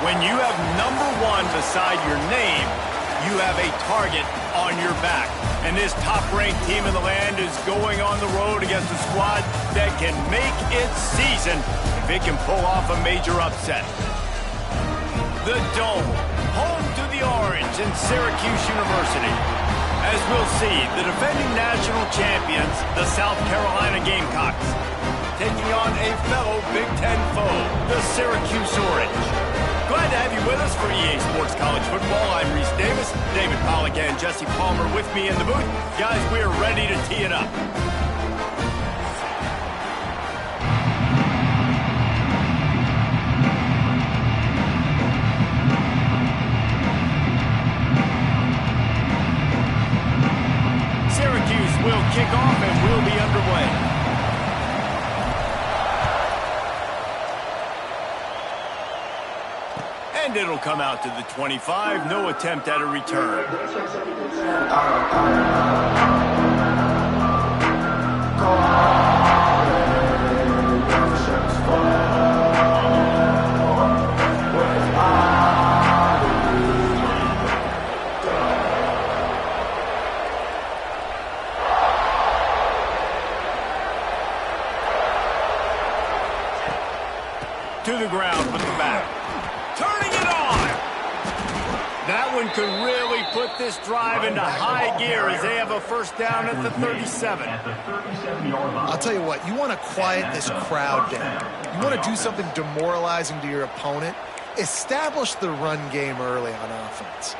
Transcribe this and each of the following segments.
When you have #1 beside your name, you have a target on your back. And this top-ranked team in the land is going on the road against a squad that can make its season if it can pull off a major upset. The Dome, home to the Orange and Syracuse University. As we'll see, the defending national champions, the South Carolina Gamecocks, taking on a fellow Big Ten foe, the Syracuse Orange. Glad to have you with us for EA Sports College Football. I'm Reese Davis, David Pollack and Jesse Palmer with me in the booth. Guys, we're ready to tee it up. Syracuse will kick off and we'll be underway. And it'll come out to the 25. No attempt at a return. To the ground with the back. Turning it on! That one could really put this drive into high gear as they have a first down at the 37. I'll tell you what, you want to quiet this crowd down. You want to do something demoralizing to your opponent. Establish the run game early on offense.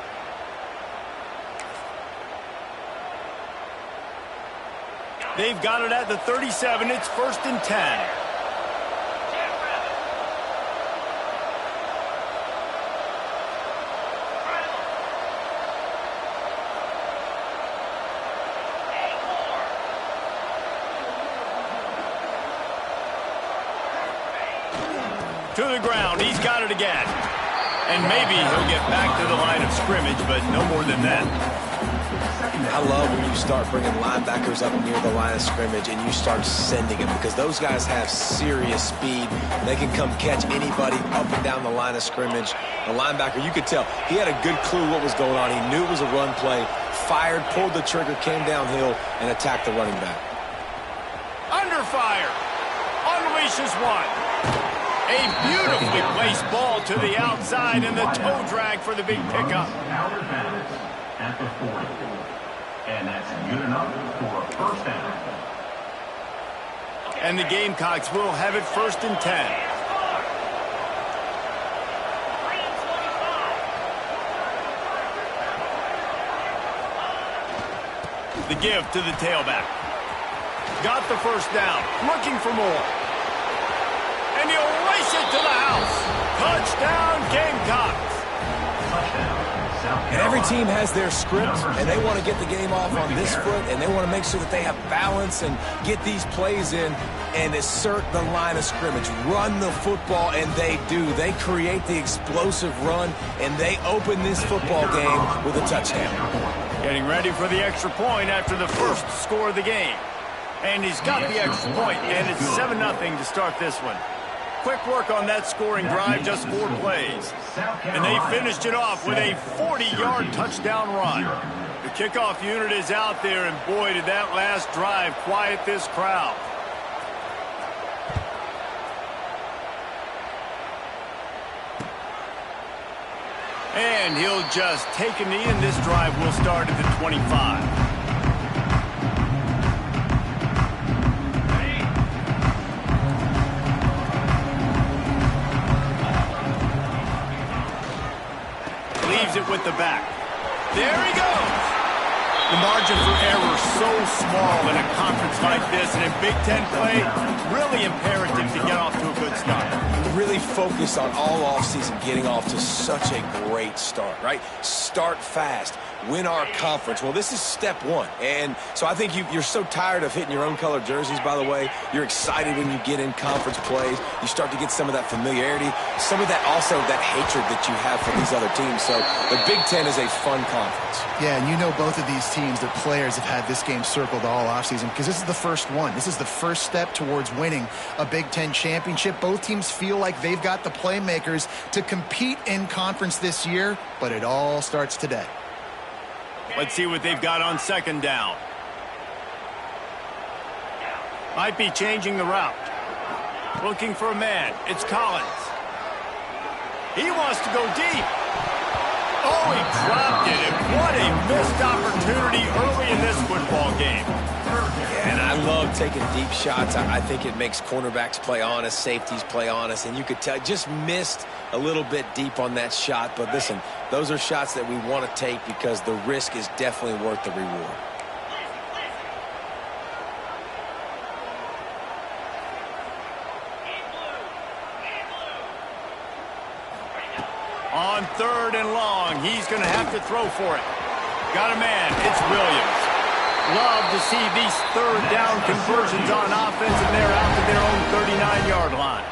They've got it at the 37. It's 1st and 10. To the ground, he's got it again. And maybe he'll get back to the line of scrimmage, but no more than that. I love when you start bringing linebackers up near the line of scrimmage and you start sending them, because those guys have serious speed. They can come catch anybody up and down the line of scrimmage. The linebacker, you could tell, he had a good clue what was going on. He knew it was a run play, fired, pulled the trigger, came downhill, and attacked the running back. Under fire. Unleashes one. A beautifully placed ball to the outside and the toe drag for the big pickup. At the 40. And that's good enough for a first down. And the Gamecocks will have it 1st and 10. The give to the tailback. Got the first down. Looking for more. And he'll race it to the house. Touchdown, Gamecocks. And every team has their script, and they want to get the game off on this foot, and they want to make sure that they have balance and get these plays in and assert the line of scrimmage. Run the football, and they do. They create the explosive run, and they open this football game with a touchdown. Getting ready for the extra point after the first score of the game. And he's got the extra point, and it's 7-0 to start this one. Quick work on that scoring drive, just 4 plays. And they finished it off with a 40-yard touchdown run. The kickoff unit is out there, and boy, did that last drive quiet this crowd. And he'll just take a knee, and this drive will start at the 25. It with the back. There he goes. The margin for error so small in a conference like this, and in Big Ten play, really imperative to get off to a good start. Really focus on all offseason getting off to such a great start, right? Start fast. Win our conference. Well, this is step 1. And so I think you're so tired of hitting your own color jerseys, by the way. You're excited when you get in conference plays. You start to get some of that familiarity, some of that also that hatred that you have for these other teams. So the Big Ten is a fun conference. Yeah, and you know both of these teams, their players have had this game circled all offseason because this is the first one. This is the first step towards winning a Big Ten championship. Both teams feel like they've got the playmakers to compete in conference this year, but it all starts today. Let's see what they've got on second down. Might be changing the route. Looking for a man. It's Collins. He wants to go deep. Oh, he dropped it, and what a missed opportunity early in this football game. Yeah, and I love taking deep shots. I think it makes cornerbacks play honest, safeties play honest, and you could tell just missed a little bit deep on that shot. But listen, those are shots that we want to take because the risk is definitely worth the reward. On third and long, he's going to have to throw for it. Got a man. It's Williams. Love to see these third down conversions on offense, and they're out to their own 39-yard line.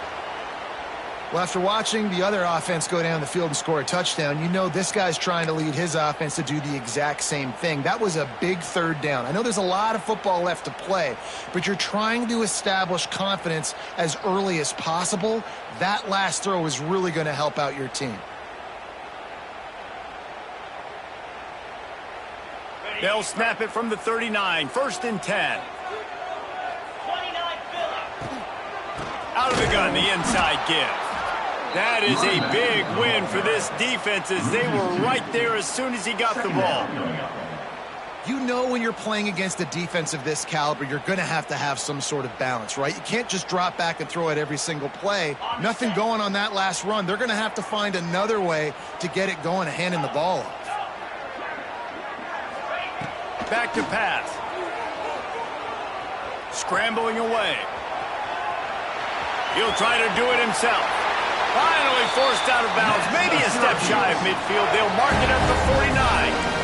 Well, after watching the other offense go down the field and score a touchdown, you know this guy's trying to lead his offense to do the exact same thing. That was a big third down. I know there's a lot of football left to play, but you're trying to establish confidence as early as possible. That last throw is really going to help out your team. They'll snap it from the 39. First and 10. Out of the gun, the inside give. That is a big win for this defense as they were right there as soon as he got the ball. You know when you're playing against a defense of this caliber, you're going to have some sort of balance, right? You can't just drop back and throw it every single play. Nothing going on that last run. They're going to have to find another way to get it going and handing the ball off. Back to pass. Scrambling away. He'll try to do it himself. Finally forced out of bounds. Maybe a step shy of midfield. They'll mark it at the 49.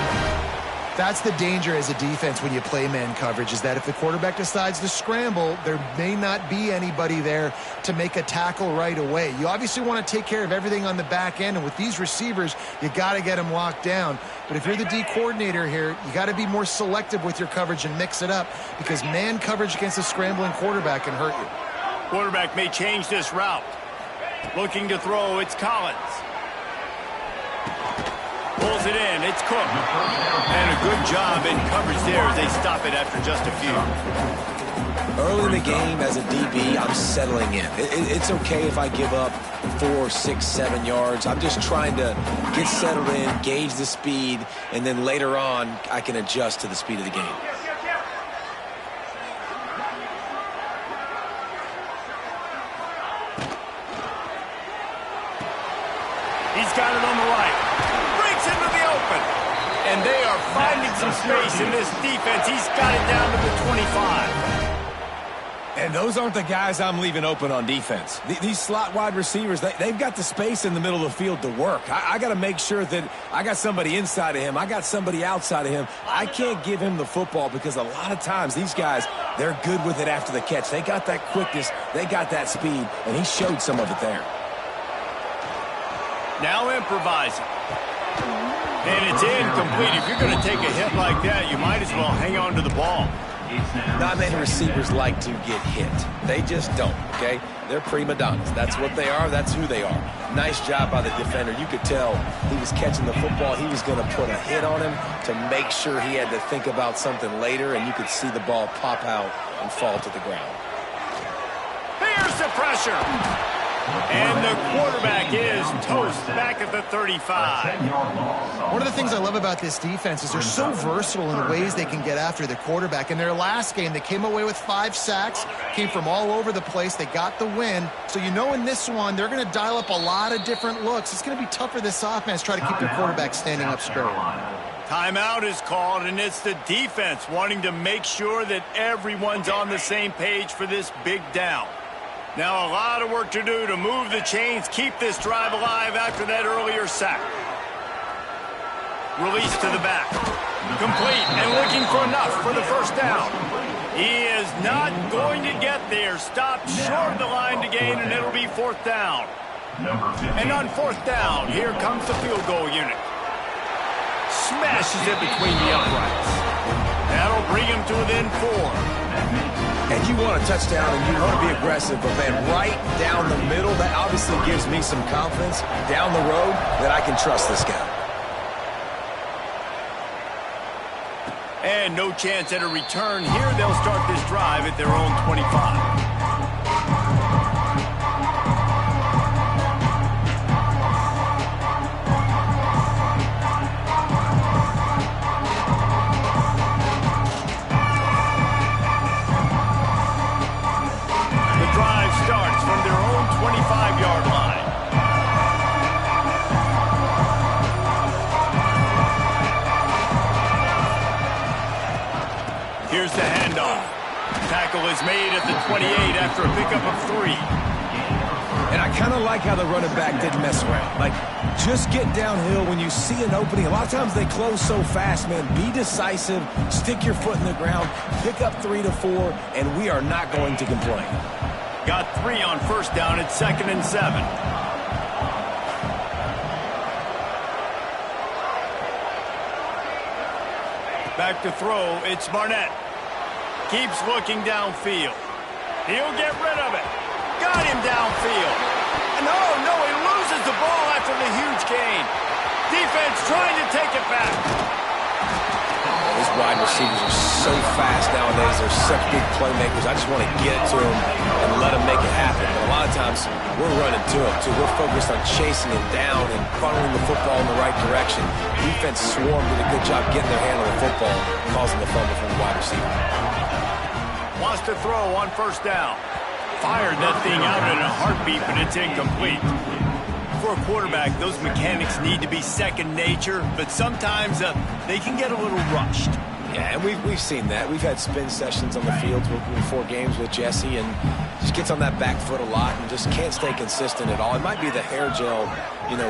That's the danger as a defense when you play man coverage, is that if the quarterback decides to scramble, there may not be anybody there to make a tackle right away. You obviously want to take care of everything on the back end, and with these receivers, you got to get them locked down. But if you're the D coordinator here, you got to be more selective with your coverage and mix it up, because man coverage against a scrambling quarterback can hurt you. Quarterback may change this route. Looking to throw, it's Collins. Pulls it in, it's Cook. And a good job in coverage there as they stop it after just a few. Early in the game, as a DB, I'm settling in. It's okay if I give up 4, 6, 7 yards. I'm just trying to get settled in, gauge the speed, and then later on, I can adjust to the speed of the game. He's got it on the right. Breaks into the open. And they are finding some space in this defense. He's got it down to the 25. And those aren't the guys I'm leaving open on defense. These slot wide receivers, they've got the space in the middle of the field to work. I got to make sure that I got somebody inside of him. I got somebody outside of him. I can't give him the football because a lot of times these guys, they're good with it after the catch. They got that quickness. They got that speed, and he showed some of it there. Now improvising. And it's incomplete. If you're going to take a hit like that, you might as well hang on to the ball. Not many receivers like to get hit. They just don't, okay? They're prima donnas. That's what they are. That's who they are. Nice job by the defender. You could tell he was catching the football. He was going to put a hit on him to make sure he had to think about something later, and you could see the ball pop out and fall to the ground. Here's the pressure. And the quarterback is toast back at the 35. One of the things I love about this defense is they're so versatile in the ways they can get after the quarterback. In their last game, they came away with 5 sacks, came from all over the place. They got the win. So you know in this one, they're going to dial up a lot of different looks. It's going to be tough for this offense to try to keep their quarterback standing up straight. Timeout is called, and it's the defense wanting to make sure that everyone's on the same page for this big down. Now a lot of work to do to move the chains, keep this drive alive after that earlier sack. Release to the back. Complete and looking for enough for the first down. He is not going to get there. Stopped short of the line to gain, and it'll be 4th down. And on 4th down, here comes the field goal unit. smashes it between the uprights. That'll bring him to within 4. And you want a touchdown and you want to be aggressive, but man, right down the middle, that obviously gives me some confidence down the road that I can trust this guy. And no chance at a return here. They'll start this drive at their own 25. Starts from their own 25-yard line. Here's the handoff. Tackle is made at the 28 after a pickup of 3. And I kind of like how the running back didn't mess around. Like, just get downhill when you see an opening. A lot of times they close so fast, man. Be decisive, stick your foot in the ground, pick up 3 to 4, and we are not going to complain. Got 3 on first down at 2nd and 7. Back to throw, it's Barnett. Keeps looking downfield. He'll get rid of it. Got him downfield. No, he loses the ball after the huge gain. Defense trying to take it back. These wide receivers are so fast nowadays. They're such big playmakers. I just want to get it to them and let them make it happen. But a lot of times, we're running to them, too. We're focused on chasing him down and funneling the football in the right direction. Defense swarmed, did a good job getting their hand on the football, causing the fumble from the wide receiver. Wants to throw on first down. Fired that thing out in a heartbeat, but it's incomplete. For a quarterback, those mechanics need to be second nature, but sometimes they can get a little rushed. Yeah, and we've seen that. We've had spin sessions on the field before games with Jesse, and just gets on that back foot a lot and just can't stay consistent at all. It might be the hair gel,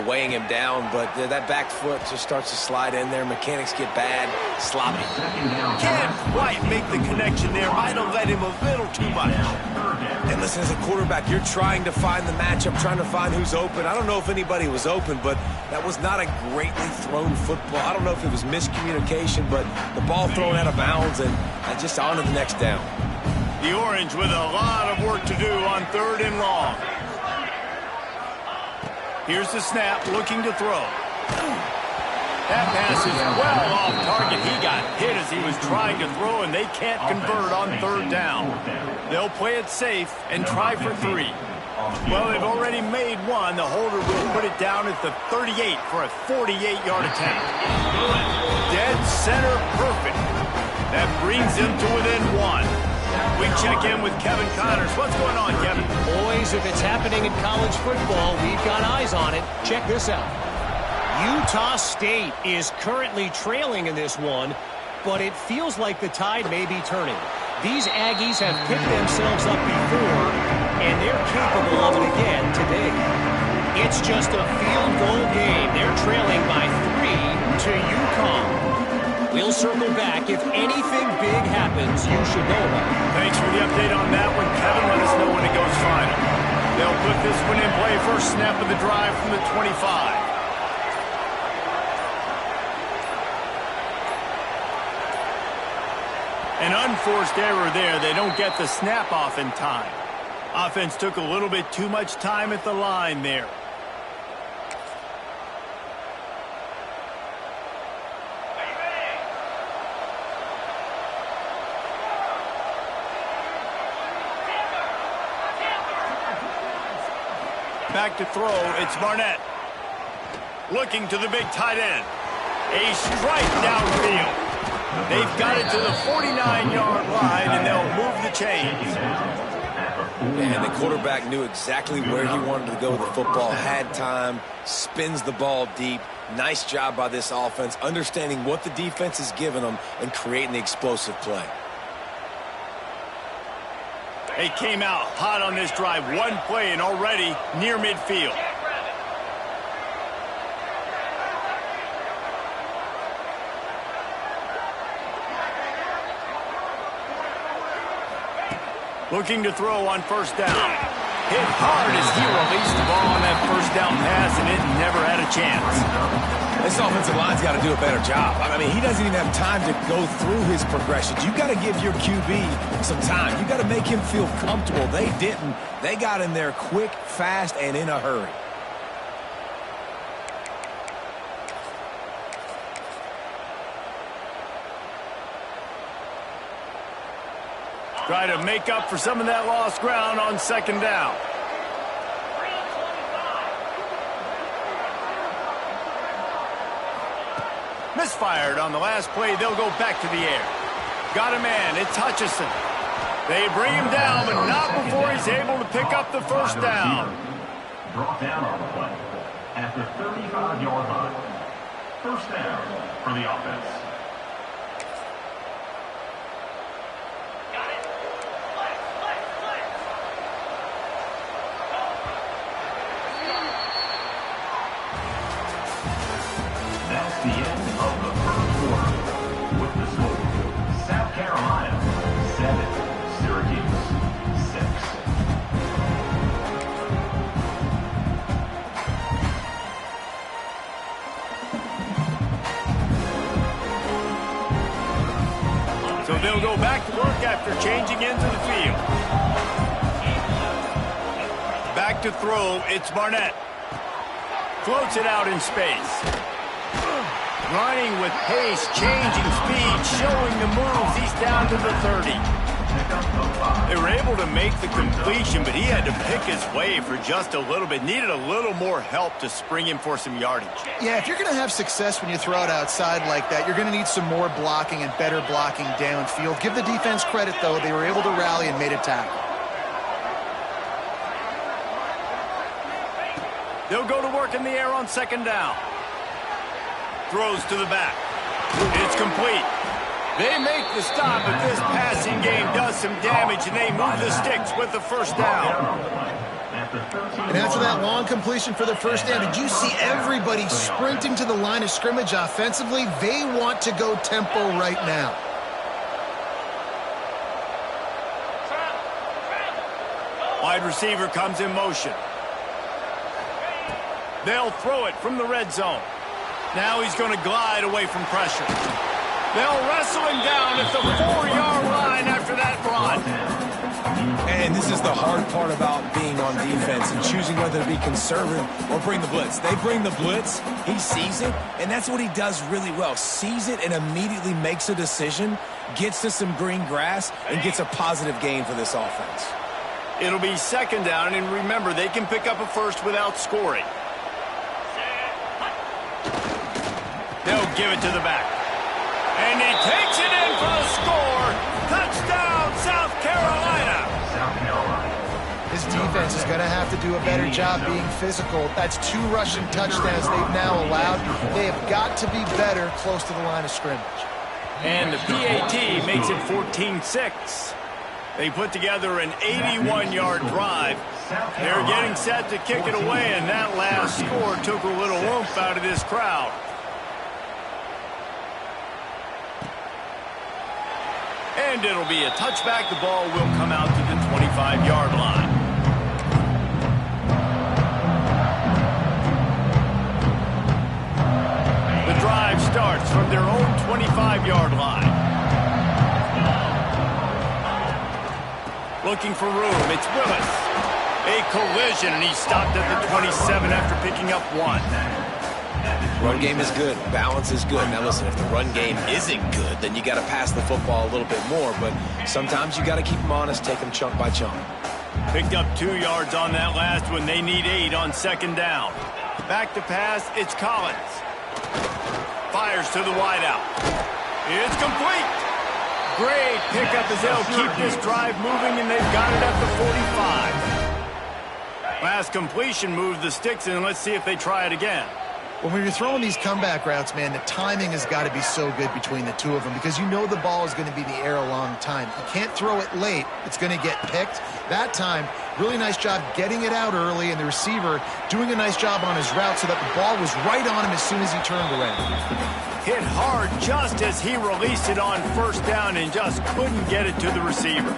weighing him down, but that back foot just starts to slide in there. Mechanics get bad, sloppy. Can't quite make the connection there. Might have let him a little too much. And listen, as a quarterback, you're trying to find the matchup, trying to find who's open. I don't know if anybody was open, but that was not a greatly thrown football. I don't know if it was miscommunication, but the ball thrown out of bounds and just on to the next down. The Orange with a lot of work to do on 3rd and long. Here's the snap, looking to throw. That pass is well off target. He got hit as he was trying to throw, and they can't convert on 3rd down. They'll play it safe and try for 3. Well, they've already made 1. The holder will put it down at the 38 for a 48-yard attempt. Dead center perfect. That brings him to within 1. We check in with Kevin Connors. What's going on, Kevin? Boys, if it's happening in college football, we've got eyes on it. Check this out. Utah State is currently trailing in this one, but it feels like the tide may be turning. These Aggies have picked themselves up before, and they're capable of it again today. It's just a field goal game. They're trailing by 3 to UConn. We'll circle back. If anything big happens, you should know about it. Thanks for the update on that one, Kevin. Let us know when it goes final. They'll put this one in play. First snap of the drive from the 25. An unforced error there. They don't get the snap off in time. Offense took a little bit too much time at the line there. Back to throw, it's Barnett. Looking to the big tight end. A strike downfield. They've got it to the 49-yard line, and they'll move the chains. And the quarterback knew exactly where he wanted to go with the football, had time, spins the ball deep. Nice job by this offense, understanding what the defense is giving them and creating the explosive play. They came out hot on this drive. One play and already near midfield. Looking to throw on first down. Hit hard as he released the ball on that first down pass, and it never had a chance. This offensive line's got to do a better job. I mean, he doesn't even have time to go through his progressions. You got to give your QB some time. You got to make him feel comfortable. They didn't. They got in there quick, fast, and in a hurry. Try to make up for some of that lost ground on second down. Misfired on the last play. They'll go back to the air. Got a man. It's Hutchinson. They bring him down, but not before he's able to pick up the first down. Brought down on the play at the 35-yard line. First down for the offense. That's the end of the first quarter. With the score, South Carolina 7, Syracuse 6. So they'll go back to work after changing into the field. Back to throw, it's Barnett. Floats it out in space. Running with pace, changing speed, showing the moves. He's down to the 30. They were able to make the completion, but he had to pick his way for just a little bit. Needed a little more help to spring him for some yardage. Yeah, if you're going to have success when you throw it outside like that, you're going to need some more blocking and better blocking downfield. Give the defense credit, though. They were able to rally and made a tackle. They'll go to work in the air on second down. Throws to the back. It's complete. They make the stop, but this passing game does some damage, and they move the sticks with the first down. And after that long completion for the first down, did you see everybody sprinting to the line of scrimmage offensively? They want to go tempo right now. Wide receiver comes in motion. They'll throw it from the red zone. Now he's going to glide away from pressure. They'll wrestle him down at the 4-yard line after that run. And this is the hard part about being on defense and choosing whether to be conservative or bring the blitz. They bring the blitz, he sees it, and that's what he does really well. Sees it and immediately makes a decision, gets to some green grass, and gets a positive gain for this offense. It'll be second down, and remember, they can pick up a first without scoring. They'll give it to the back. And he takes it in for the score. Touchdown, South Carolina. His defense is going to have to do a better job being physical. That's 2 rushing touchdowns they've now allowed. They have got to be better close to the line of scrimmage. And the PAT makes it 14-6. They put together an 81-yard drive. They're getting set to kick it away, and that last score took a little oomph out of this crowd. And it'll be a touchback. The ball will come out to the 25-yard line. The drive starts from their own 25-yard line. Looking for room. It's Willis. A collision, and he stopped at the 27 after picking up 1. Run game is good. Balance is good. Now listen, if the run game isn't good, then you got to pass the football a little bit more. But sometimes you got to keep them honest, take them chunk by chunk. Picked up 2 yards on that last one. They need 8 on second down. Back to pass. It's Collins. Fires to the wideout. It's complete. Great pickup as they'll keep this drive moving, and they've got it at the 45. Last completion moved the sticks, and let's see if they try it again. Well, when you're throwing these comeback routes, man, the timing has got to be so good between the two of them because you know the ball is going to be in the air a long time. You can't throw it late. It's going to get picked. That time, really nice job getting it out early, and the receiver doing a nice job on his route so that the ball was right on him as soon as he turned around. hit hard just as he released it on first down and just couldn't get it to the receiver.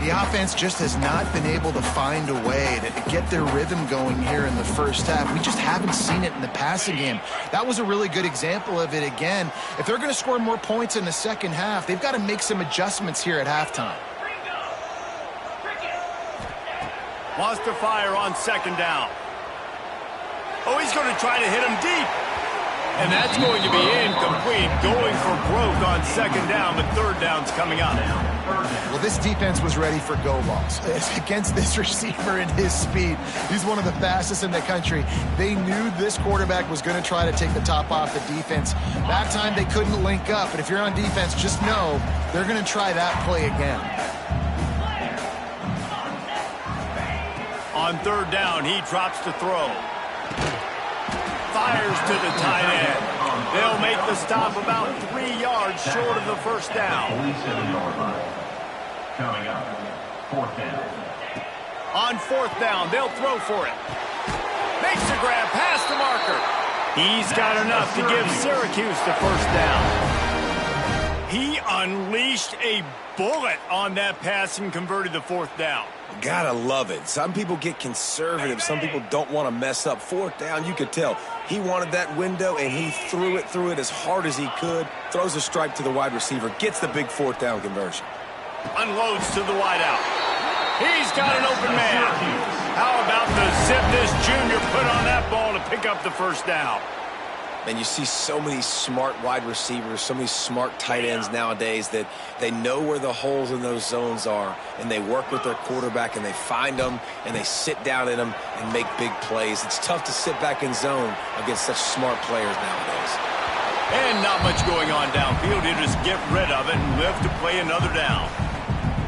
The offense just has not been able to find a way to get their rhythm going here in the first half. We just haven't seen it in the passing game. That was a really good example of it again. If they're going to score more points in the second half, they've got to make some adjustments here at halftime. Wants to fire on second down. Oh, he's going to try to hit him deep. And that's going to be incomplete, going for broke on second down, but third down's coming up. Well, this defense was ready for go balls. Against this receiver and his speed, he's one of the fastest in the country. They knew this quarterback was going to try to take the top off the defense. That time they couldn't link up, but if you're on defense, just know they're going to try that play again. On third down, he drops to throw. Fires to the tight end. They'll make the stop about 3 yards short of the first down. 47-yard line. Coming up, fourth down. On fourth down, they'll throw for it. Makes the grab past the marker. He's got enough to give Syracuse the first down. He unleashed a bullet on that pass and converted the fourth down. Gotta love it. Some people get conservative. Some people don't want to mess up. Fourth down, you could tell. He wanted that window, and he threw it as hard as he could. Throws a strike to the wide receiver. Gets the big fourth down conversion. Unloads to the wideout. He's got an open man. How about the zip this junior put on that ball to pick up the first down? And you see so many smart wide receivers, so many smart tight ends nowadays that they know where the holes in those zones are, and they work with their quarterback, and they find them, and they sit down in them and make big plays. It's tough to sit back in zone against such smart players nowadays. And not much going on downfield. He'll just get rid of it and live to play another down.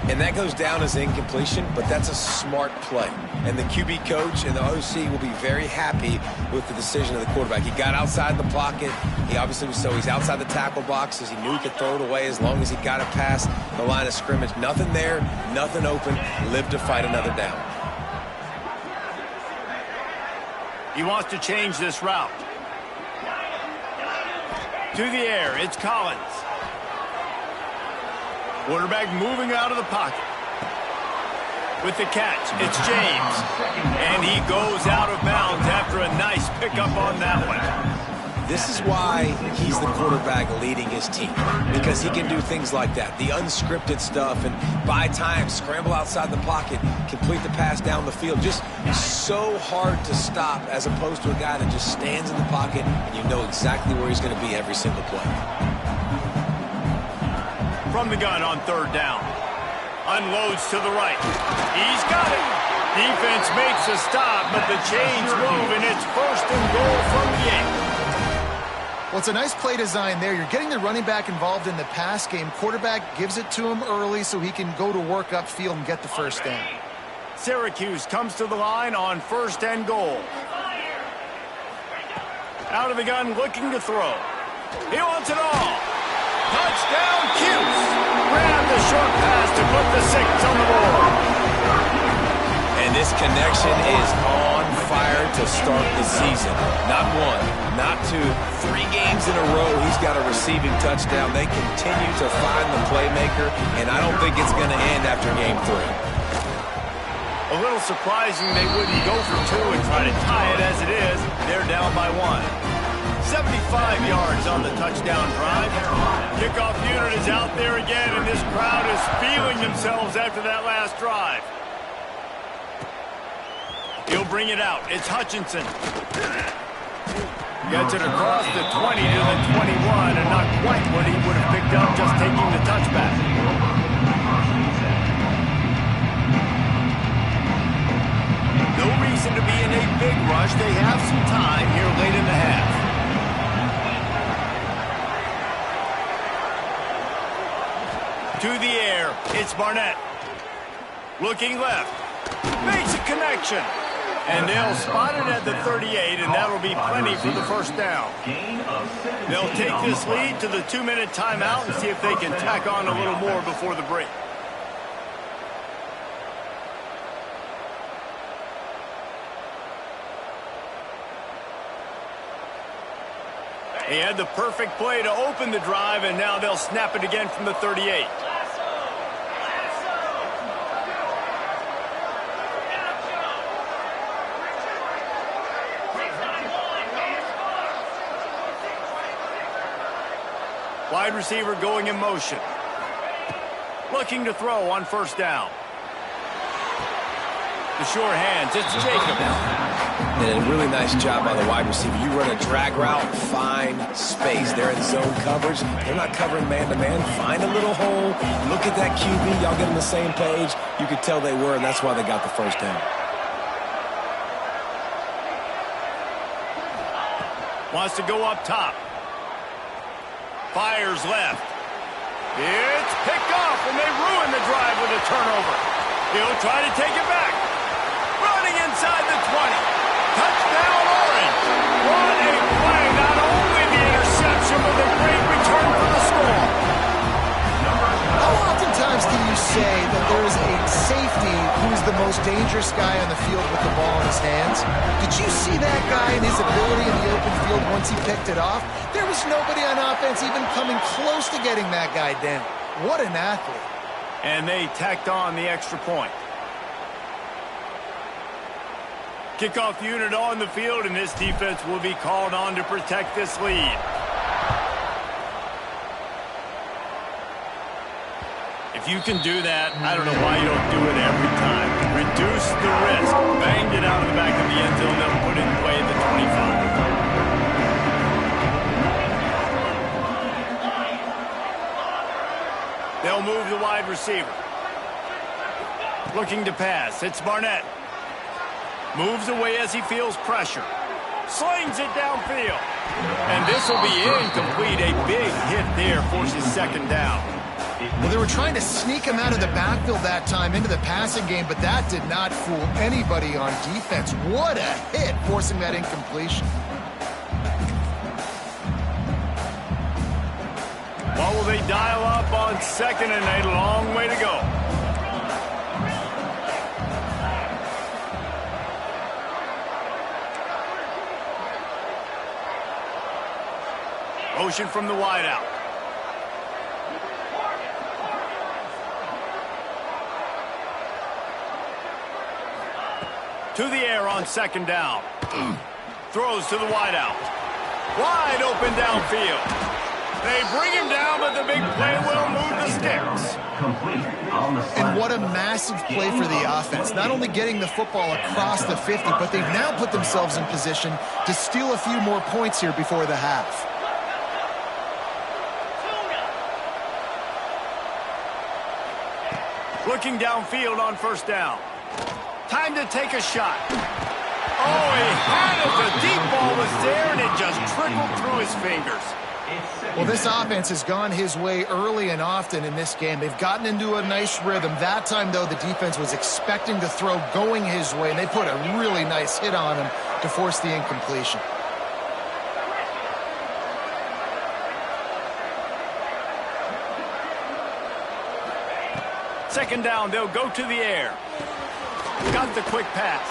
And that goes down as incompletion, but that's a smart play. And the QB coach and the OC will be very happy with the decision of the quarterback. He got outside the pocket. He obviously was he's outside the tackle boxes. He knew he could throw it away as long as he got it past the line of scrimmage. Nothing there, nothing open. Lived to fight another down. He wants to change this route. To the air, it's Collins. Quarterback moving out of the pocket. With the catch, it's James. And he goes out of bounds after a nice pickup on that one. This is why he's the quarterback leading his team, because he can do things like that, the unscripted stuff, and buy time, scramble outside the pocket, complete the pass down the field. Just so hard to stop as opposed to a guy that just stands in the pocket and you know exactly where he's going to be every single play. From the gun on third down. Unloads to the right. He's got it. Defense makes a stop, but the chains move, and it's first and goal from the 8. Well, it's a nice play design there. You're getting the running back involved in the pass game. Quarterback gives it to him early so he can go to work upfield and get the first down. Syracuse comes to the line on first and goal. Out of the gun, looking to throw. He wants it all. Touchdown, Cuse. Grab the short pass to put the 6 on the board. And this connection is on fire to start the season. Not one, not two, 3 games in a row he's got a receiving touchdown. They continue to find the playmaker, and I don't think it's going to end after game 3. A little surprising they wouldn't go for 2 and try to tie it as it is. They're down by 1. 75 yards on the touchdown drive. Kickoff unit is out there again, and this crowd is feeling themselves after that last drive. He'll bring it out. It's Hutchinson. Gets it across the 20 to the 21, and not quite what he would have picked up just taking the touchback. No reason to be in a big rush. They have some time here late in the half. To the air, it's Barnett. Looking left. Makes a connection. And they'll spot it at the 38, and that'll be plenty for the first down. They'll take this lead to the 2-minute timeout and see if they can tack on a little more before the break. They had the perfect play to open the drive, and now they'll snap it again from the 38. Wide receiver going in motion. Looking to throw on first down. The sure hands, it's Jacob. And a really nice job by the wide receiver. You run a drag route, find space. They're in zone coverage. They're not covering man-to-man. Find a little hole. Look at that QB. Y'all get on the same page. You could tell they were, and that's why they got the first down. Wants to go up top. Fires left. It's picked off, and they ruin the drive with a turnover. He'll try to take it back. Running inside the 20. Touchdown, Orange. What a play. Not only the interception, but the great return for the score. How oftentimes can you say that there is a safety who's the most dangerous guy on the field with the ball in his hands? Did you see that guy and his ability in the open field once he picked it off? There was nobody on offense even coming close to getting that guy down. What an athlete. And they tacked on the extra point. Kickoff unit on the field, and this defense will be called on to protect this lead. If you can do that, I don't know why you don't do it every time. Reduce the risk. Banged it out of the back of the end zone. They'll put it in play at the 25. They'll move the wide receiver. Looking to pass. It's Barnett. Moves away as he feels pressure. Slings it downfield. And this will be incomplete. A big hit there forces second down. Well, they were trying to sneak him out of the backfield that time into the passing game, but that did not fool anybody on defense. What a hit, forcing that incompletion. What will they dial up on second and a long way to go? Motion from the wideout. To the air on second down. Throws to the wideout. Wide open downfield. They bring him down, but the big play will move the sticks. And what a massive play for the offense. Not only getting the football across the 50, but they've now put themselves in position to steal a few more points here before the half. Looking downfield on first down. Time to take a shot. Oh, he had it. The deep ball was there, and it just trickled through his fingers. Well, this offense has gone his way early and often in this game. They've gotten into a nice rhythm. That time, though, the defense was expecting to throw going his way, and they put a really nice hit on him to force the incompletion. Second down, they'll go to the air. Got the quick pass.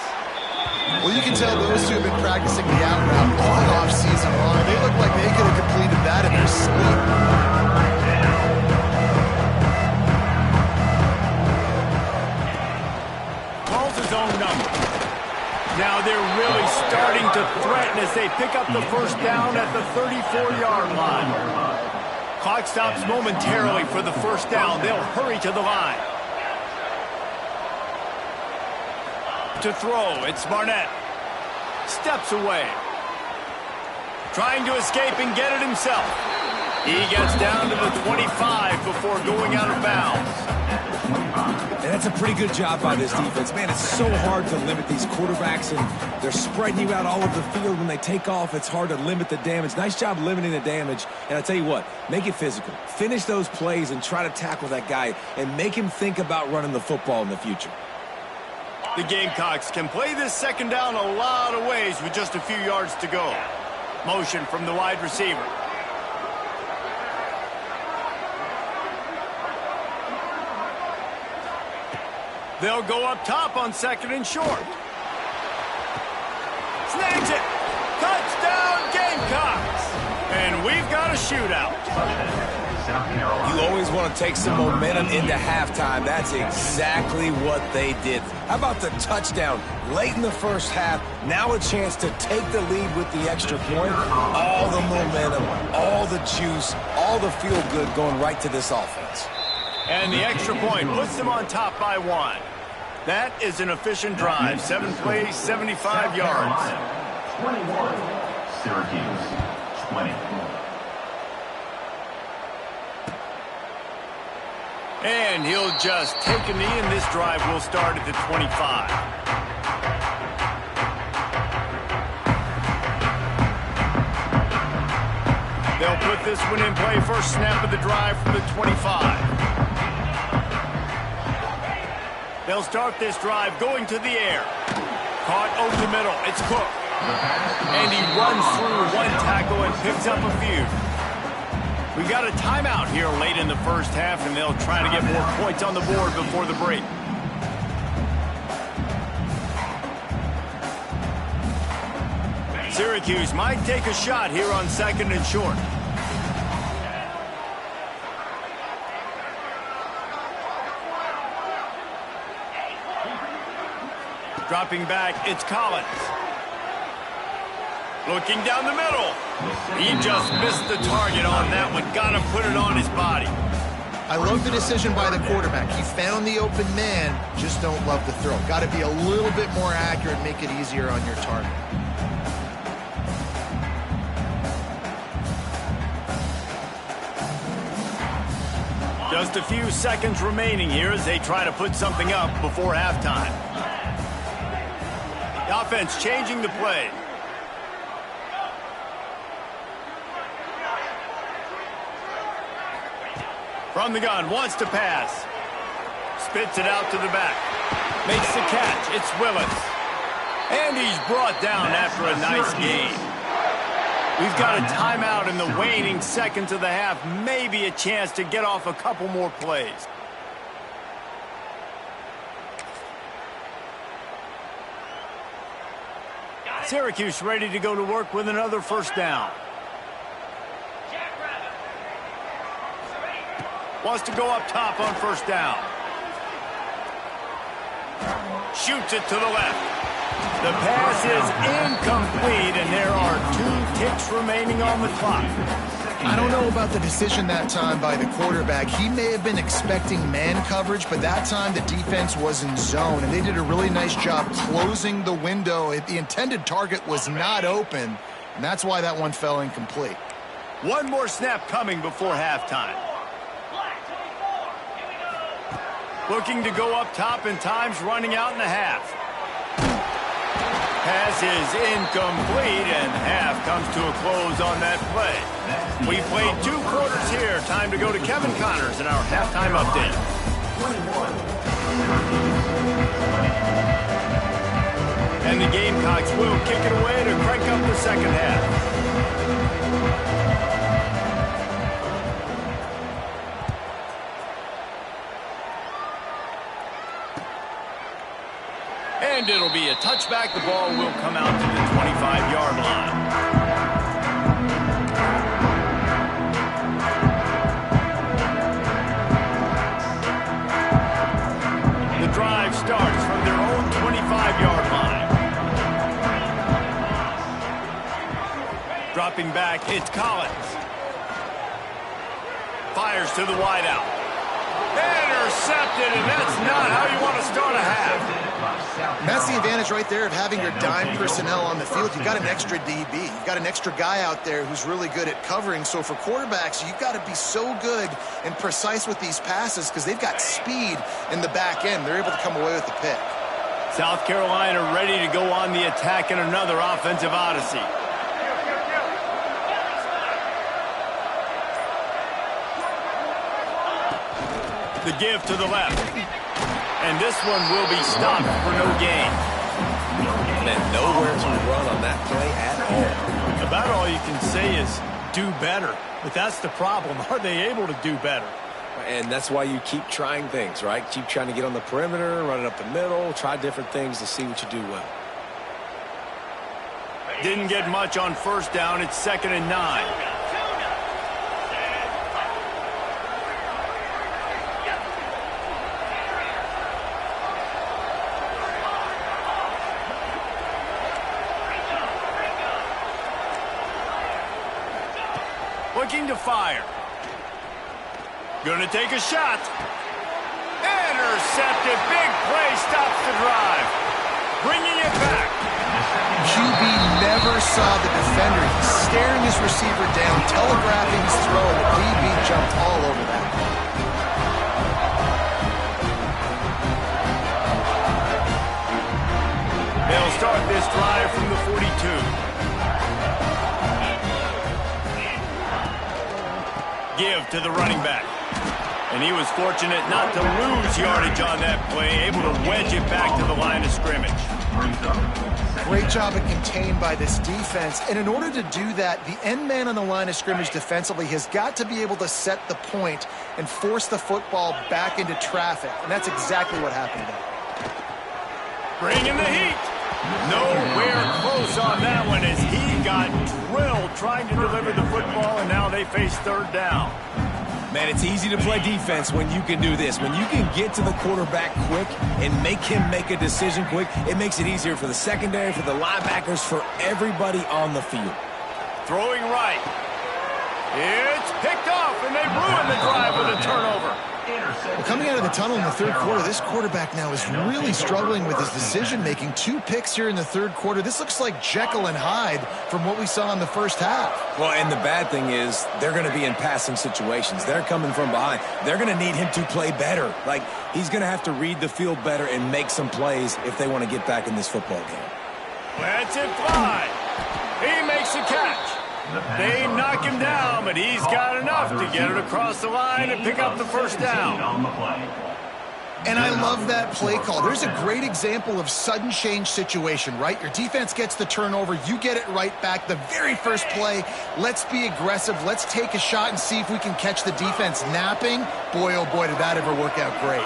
Well, you can tell those two have been practicing the out route all off season long. They look like they could have completed that in their sleep. Calls his own number. Now they're really starting to threaten as they pick up the first down at the 34-yard line. Clock stops momentarily for the first down. They'll hurry to the line. To throw, it's Barnett. Steps away. Trying to escape and get it himself. He gets down to the 25 before going out of bounds. And that's a pretty good job by this defense. Man, it's so hard to limit these quarterbacks, and they're spreading you out all over the field. When they take off, it's hard to limit the damage. Nice job limiting the damage. And I tell you what, make it physical. Finish those plays and try to tackle that guy and make him think about running the football in the future. The Gamecocks can play this second down a lot of ways with just a few yards to go. Motion from the wide receiver. They'll go up top on second and short. Snags it. Touchdown Gamecocks. And we've got a shootout. You always want to take some momentum into halftime. That's exactly what they did. How about the touchdown late in the first half? Now a chance to take the lead with the extra point. All the momentum, all the juice, all the feel-good going right to this offense. And the extra point puts them on top by 1. That is an efficient drive. 7 plays, 75 yards. 21, Syracuse, 20. And he'll just take a knee, and this drive will start at the 25. They'll put this one in play. First snap of the drive from the 25. They'll start this drive going to the air. Caught over the middle. It's Cook. And he runs through one tackle and picks up a few. We've got a timeout here late in the first half, and they'll try to get more points on the board before the break. Syracuse might take a shot here on 2nd and short. Dropping back, it's Collins. Looking down the middle. He just missed the target on that one. Got to put it on his body. I love the decision by the quarterback. He found the open man, just don't love the throw. Got to be a little bit more accurate, make it easier on your target. Just a few seconds remaining here as they try to put something up before halftime. The offense changing the play. From the gun, wants to pass. Spits it out to the back. Makes the catch. It's Willis. And he's brought down after a nice gain. We've got a timeout in the waning seconds of the half. Maybe a chance to get off a couple more plays. Syracuse ready to go to work with another first down. Wants to go up top on first down. Shoots it to the left. The pass is incomplete, and there are 2 ticks remaining on the clock. I don't know about the decision that time by the quarterback. He may have been expecting man coverage, but that time the defense was in zone, and they did a really nice job closing the window. The intended target was not open, and that's why that one fell incomplete. One more snap coming before halftime. Looking to go up top, and time's running out in the half. Pass is incomplete, and half comes to a close on that play. We played 2 quarters here. Time to go to Kevin Connors in our halftime update. And the Gamecocks will kick it away to crank up the second half. And it'll be a touchback. The ball will come out to the 25-yard line. The drive starts from their own 25-yard line. Dropping back, it's Collins. Fires to the wideout. Intercepted, and that's not how you want to start a half. And that's the advantage right there of having your dime personnel on the field. You've got an extra DB. You've got an extra guy out there who's really good at covering. So for quarterbacks, you've got to be so good and precise with these passes because they've got speed in the back end. They're able to come away with the pick. South Carolina ready to go on the attack in another offensive odyssey. The give to the left. And this one will be stopped for no gain. And nowhere to run on that play at all. About all you can say is do better. But that's the problem. Are they able to do better? And that's why you keep trying things, right? Keep trying to get on the perimeter, run it up the middle, try different things to see what you do well. Didn't get much on first down. It's 2nd and 9. looking to fire. Gonna take a shot. Intercepted. Big play stops the drive. Bringing it back. QB never saw the defender. He's staring his receiver down, telegraphing his throw, and the DB jumped all over that. They'll start this drive from the 42. Give to the running back. And he was fortunate not to lose yardage on that play, able to wedge it back to the line of scrimmage. Great job of contained by this defense. And in order to do that, the end man on the line of scrimmage defensively has got to be able to set the point and force the football back into traffic. And that's exactly what happened today. Bringing the heat. Nowhere close on that one as he got drilled trying to deliver the football, and now they face third down. Man, it's easy to play defense when you can do this. When you can get to the quarterback quick and make him make a decision quick, it makes it easier for the secondary, for the linebackers, for everybody on the field. Throwing right. It's picked off, and they ruin the drive with a turnover. Well, coming out of the tunnel in the third quarter, this quarterback now is really struggling with his decision-making. 2 picks here in the third quarter. This looks like Jekyll and Hyde from what we saw in the first half. Well, and the bad thing is they're going to be in passing situations. They're coming from behind. They're going to need him to play better. Like, he's going to have to read the field better and make some plays if they want to get back in this football game. Lets it fly. He makes a catch. They knock him down, but he's got enough to get it across the line and pick up the first down. And I love that play call. There's a great example of sudden change situation, right? Your defense gets the turnover. You get it right back. The very first play, let's be aggressive. Let's take a shot and see if we can catch the defense napping. Boy, oh boy, did that ever work out great.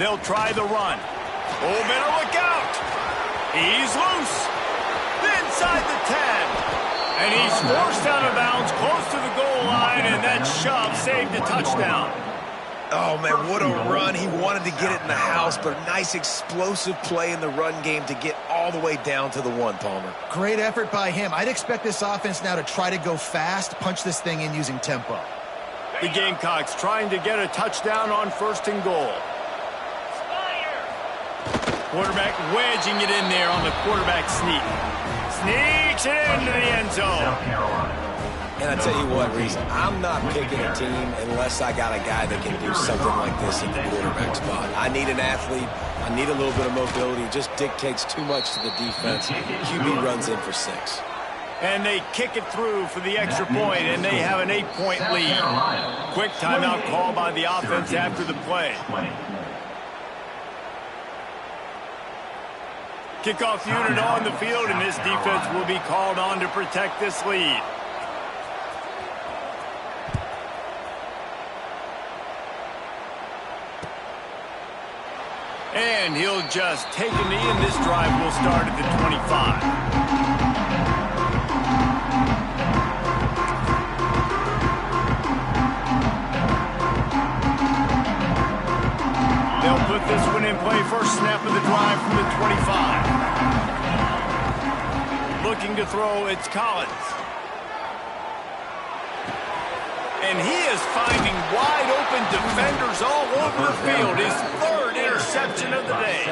They'll try the run. Oh, better look out. He's loose. Inside the 10. And he's forced out of bounds close to the goal line, and that shove saved a touchdown. Oh, man, what a run. He wanted to get it in the house, but a nice explosive play in the run game to get all the way down to the 1, Palmer. Great effort by him. I'd expect this offense now to try to go fast, punch this thing in using tempo. The Gamecocks trying to get a touchdown on 1st and goal. Quarterback wedging it in there on the quarterback sneak. Sneaks it into the end zone. And I tell you what, Reese, I'm not picking a team unless I got a guy that can do something like this at the quarterback spot. I need an athlete. I need a little bit of mobility. It just dictates too much to the defense. QB runs in for 6. And they kick it through for the extra point, and they have an 8-point lead. Quick timeout call by the offense after the play. Kickoff unit on the field, and this defense will be called on to protect this lead. And he'll just take a knee, and this drive will start at the 25. They'll put this one in play. First snap of the drive from the 25. Looking to throw, it's Collins. And he is finding wide open defenders all over the field. His 3rd interception of the day.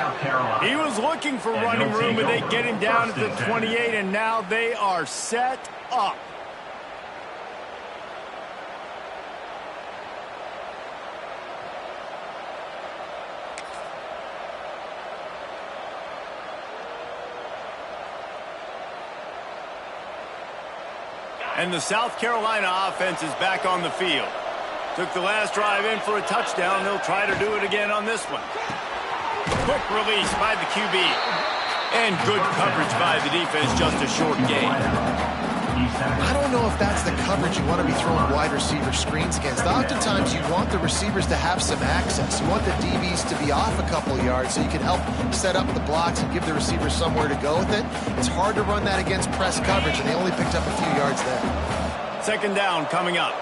He was looking for running room, but they get him down at the 28, and now they are set up. And the South Carolina offense is back on the field. Took the last drive in for a touchdown. They'll try to do it again on this one. Quick release by the QB. And good coverage by the defense, just a short gain. I don't know if that's the coverage you want to be throwing wide receiver screens against. Oftentimes, you want the receivers to have some access. You want the DBs to be off a couple yards so you can help set up the blocks and give the receiver somewhere to go with it. It's hard to run that against press coverage, and they only picked up a few yards there. 2nd down coming up.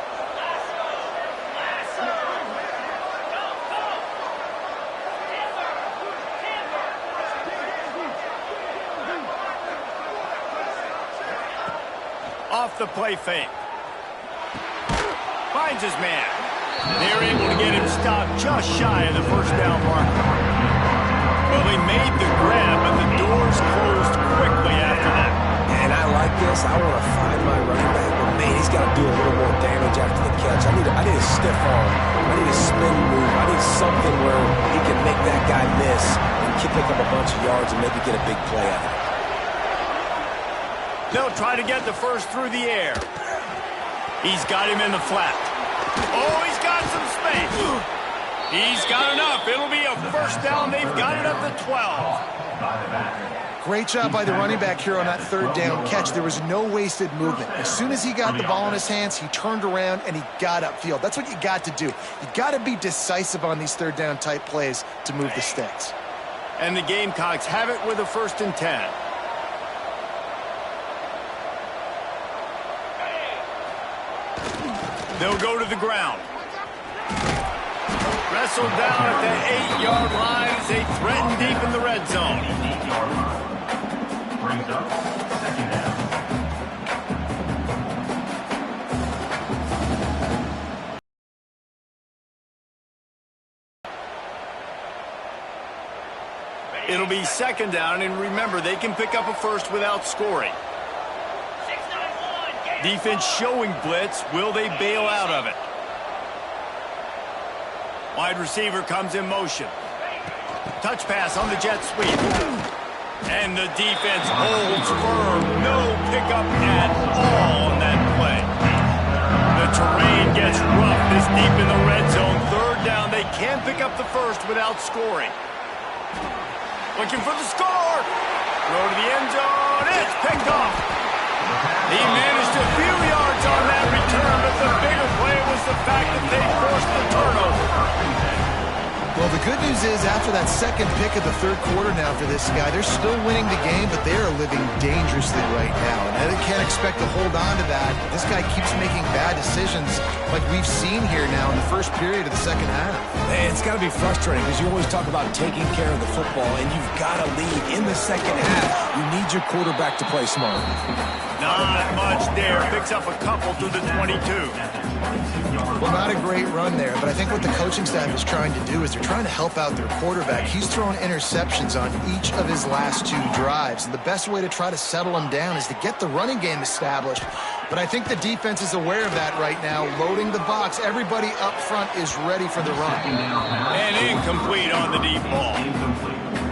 Off the play fake. finds his man. They're able to get him stopped just shy of the first down marker. Well, he made the grab, but the doors closed quickly after that. And I like this. I want to find my running back, but man, he's got to do a little more damage after the catch. I need a stiff arm. I need a spin move. I need something where he can make that guy miss and pick up a bunch of yards and maybe get a big play out of it. They'll try to get the first through the air. He's got him in the flat. Oh, he's got some space. He's got enough. It'll be a first down. They've got it up to 12. Great job by the running back here on that third down catch. There was no wasted movement. As soon as he got the ball in his hands, he turned around and he got upfield. That's what you got to do. You got to be decisive on these third down type plays to move the sticks. And the Gamecocks have it with a 1st and 10. They'll go to the ground. Wrestled down at the 8-yard line as they threaten deep in the red zone. Brings up 2nd down. It'll be 2nd down, and remember, they can pick up a first without scoring. Defense showing blitz. Will they bail out of it? Wide receiver comes in motion. Touch pass on the jet sweep. And the defense holds firm. No pickup at all on that play. The terrain gets rough this deep in the red zone. 3rd down. They can pick up the first without scoring. Looking for the score. Throw to the end zone. It's picked off. He managed a few yards on that return, but the bigger play was the fact that they forced the turnover. Well, the good news is after that second pick of the third quarter now for this guy, they're still winning the game, but they are living dangerously right now. And they can't expect to hold on to that. This guy keeps making bad decisions like we've seen here now in the first period of the second half. And it's got to be frustrating because you always talk about taking care of the football, and you've got to lead in the second half. You need your quarterback to play smart. Not much there. Picks up a couple through the 22. Well, not a great run there, but I think what the coaching staff is trying to do is they're trying to help out their quarterback. He's thrown interceptions on each of his last 2 drives, and the best way to try to settle him down is to get the running game established. But I think the defense is aware of that right now, loading the box. Everybody up front is ready for the run. And incomplete on the deep ball.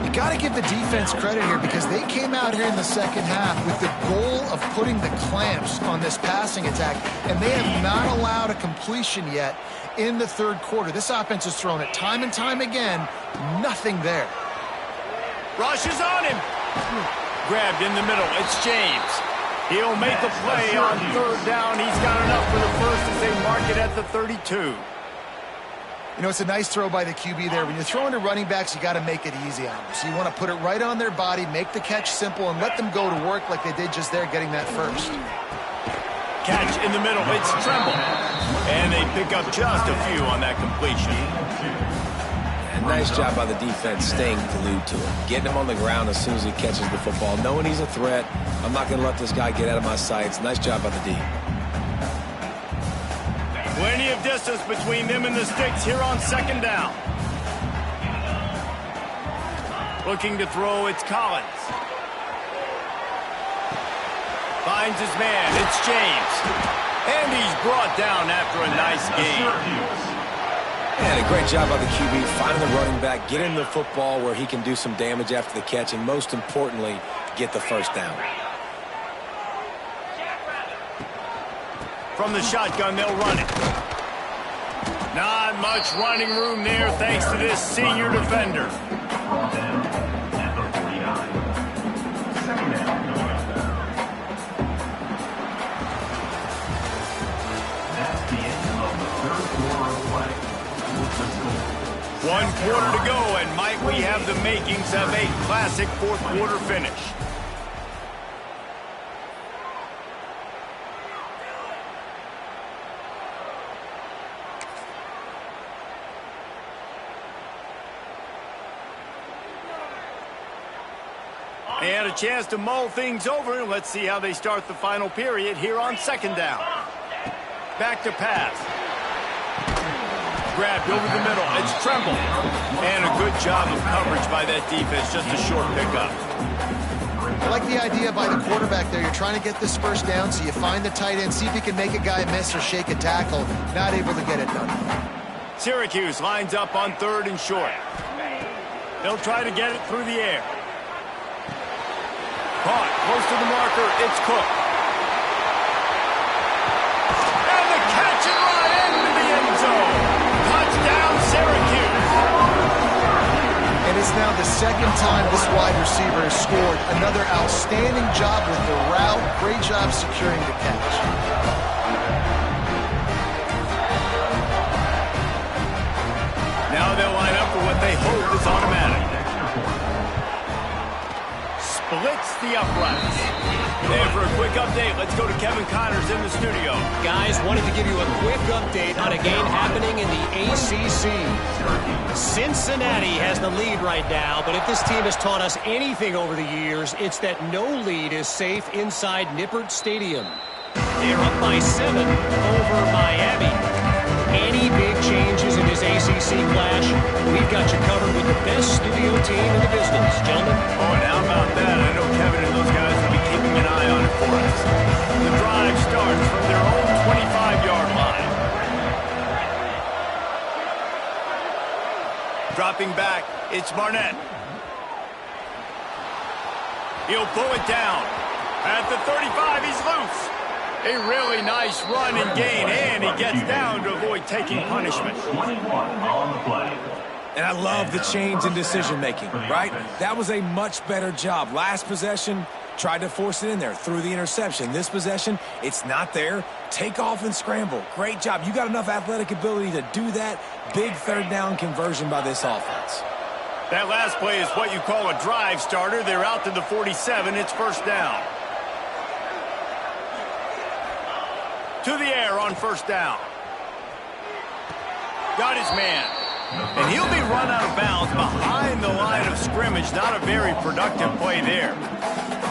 You got to give the defense credit here because they came out here in the second half with the goal of putting the clamps on this passing attack, and they have not allowed a completion yet in the third quarter. This offense has thrown it time and time again. Nothing there. Rush is on him. Grabbed in the middle. It's James. He'll make a play on 3rd down. He's got enough for the first as they mark it at the 32. You know, it's a nice throw by the QB there. When you're throwing to running backs, you got to make it easy on them. So you want to put it right on their body, make the catch simple, and let them go to work like they did just there, getting that first. Catch in the middle. It's Tremble. And they pick up just a few on that completion. And nice job by the defense staying glued to him. Getting him on the ground as soon as he catches the football. Knowing he's a threat. I'm not going to let this guy get out of my sights. Nice job by the D. Plenty of distance between them and the sticks here on 2nd down. Looking to throw, it's Collins. Finds his man, it's James. And he's brought down after a nice game. And a great job by the QB, finding the running back, getting the football where he can do some damage after the catch, and most importantly, get the first down. From the shotgun, they'll run it. Not much running room there thanks to this senior defender. Brought down at the 49. 2nd down going up there. That's the end of the 3rd quarter of play. With the score. 1 quarter to go, and might we have the makings of a classic 4th quarter finish. They had a chance to mull things over. Let's see how they start the final period here on 2nd down. Back to pass. grabbed over the middle. It's Tremble. And a good job of coverage by that defense. Just a short pickup. I like the idea by the quarterback there. You're trying to get this first down, so you find the tight end, see if you can make a guy miss or shake a tackle. Not able to get it done. Syracuse lines up on 3rd and short. They'll try to get it through the air. Caught close to the marker. It's Cook. And the catch and run into the end zone. Touchdown, Syracuse. And it's now the second time this wide receiver has scored. Another outstanding job with the route. Great job securing the catch. Now they'll line up for what they hope is automatic. Splits the uprights. And for a quick update, let's go to Kevin Connors in the studio. Guys, wanted to give you a quick update on a game happening in the ACC. Cincinnati has the lead right now, but if this team has taught us anything over the years, it's that no lead is safe inside Nippert Stadium. They're up by 7 over Miami. Any big changes in this ACC clash, we've got you covered with the best studio team in the business, gentlemen. Oh, and how about that? I know Kevin and those guys will be keeping an eye on it for us. The drive starts from their own 25-yard line. Dropping back, it's Barnett. He'll pull it down. At the 35, he's loose. A really nice run and gain, and he gets down to avoid taking punishment. 21 on the play. And I love the change in decision-making, right? That was a much better job. Last possession, tried to force it in there, threw the interception. This possession, it's not there. Take off and scramble. Great job. You got enough athletic ability to do that. Big 3rd down conversion by this offense. That last play is what you call a drive starter. They're out to the 47. It's 1st down. To the air on 1st down. Got his man. And he'll be run out of bounds behind the line of scrimmage. Not a very productive play there.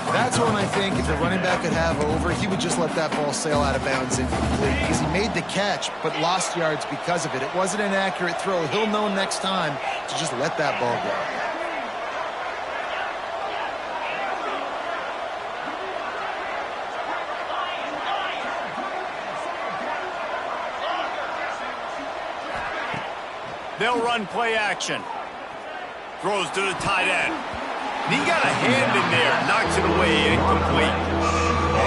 That's when I think if the running back could have over, he would just let that ball sail out of bounds incomplete because he made the catch but lost yards because of it. It wasn't an accurate throw. He'll know next time to just let that ball go. They'll run play action. Throws to the tight end. And he got a hand in there. Knocks it away. Incomplete.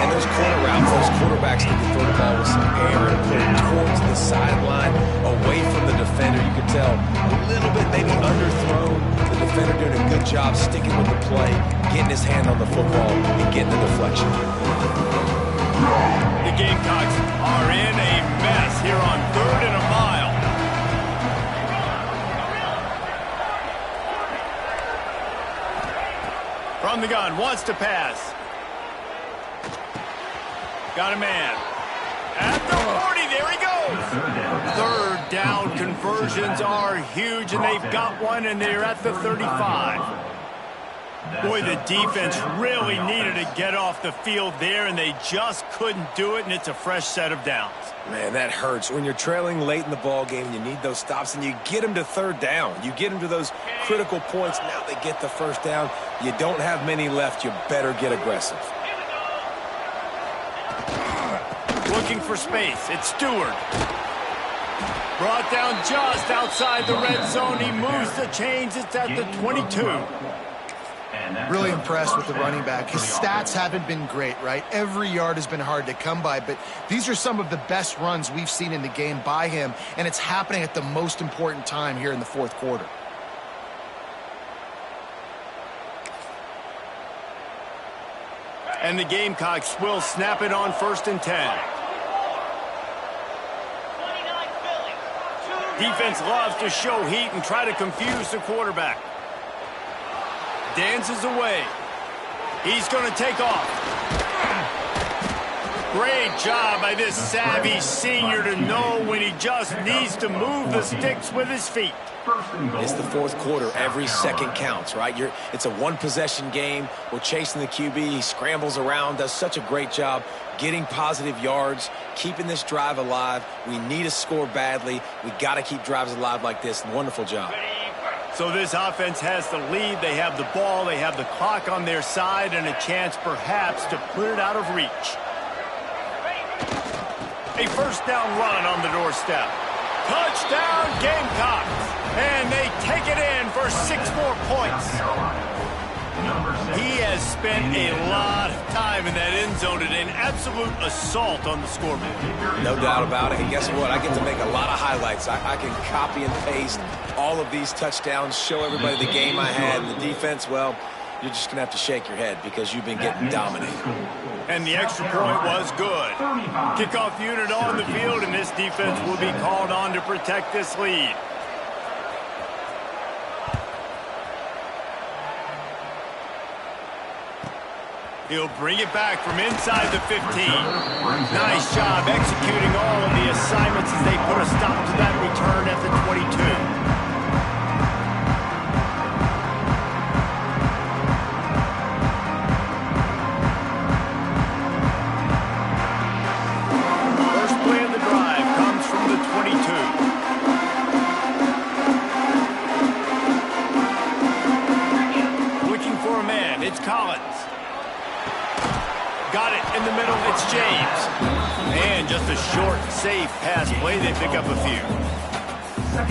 And those corner routes, those quarterbacks need to throw the ball with some air and put it towards the sideline, away from the defender. You can tell a little bit maybe underthrown. The defender doing a good job sticking with the play, getting his hand on the football, and getting the deflection. The Gamecocks are in a mess here on 3rd and a mile. From the gun, wants to pass. Got a man. At the 40, there he goes. 3rd down conversions are huge, and they've got one, and they're at the 35. Boy, the defense really needed to get off the field there, and they just couldn't do it, and it's a fresh set of downs. Man, that hurts. When you're trailing late in the ball game, you need those stops, and you get them to 3rd down. You get them to those critical points. Now they get the 1st down. You don't have many left. You better get aggressive. Looking for space. It's Stewart. Brought down just outside the red zone. He moves the chains. It's at the 22. Really impressed with the running back. His stats haven't been great, right? Every yard has been hard to come by, but these are some of the best runs we've seen in the game by him, and it's happening at the most important time here in the 4th quarter. And the Gamecocks will snap it on 1st and 10. Defense loves to show heat and try to confuse the quarterback. Dances away. He's going to take off. Great job by this savvy senior to know when he just needs to move the sticks with his feet. It's the 4th quarter. Every second counts, right? It's a one-possession game. We're chasing the QB. He scrambles around, does such a great job getting positive yards, keeping this drive alive. We need a score badly. We got to keep drives alive like this. Wonderful job. So this offense has the lead. They have the ball. They have the clock on their side and a chance perhaps to put it out of reach. A first down run on the doorstep. Touchdown Gamecocks. And they take it in for 6 more points. He has spent a lot of time in that end zone and an absolute assault on the scoreboard. No doubt about it. And guess what? I get to make a lot of highlights. I can copy and paste all of these touchdowns, show everybody the game I had. And the defense, well, you're just going to have to shake your head because you've been getting dominated. And the extra point was good. Kickoff unit on the field, and this defense will be called on to protect this lead. He'll bring it back from inside the 15. Nice job executing all of the assignments as they put a stop to that return at the 22. Got it in the middle, it's James. And just a short, safe pass play, they pick up a few.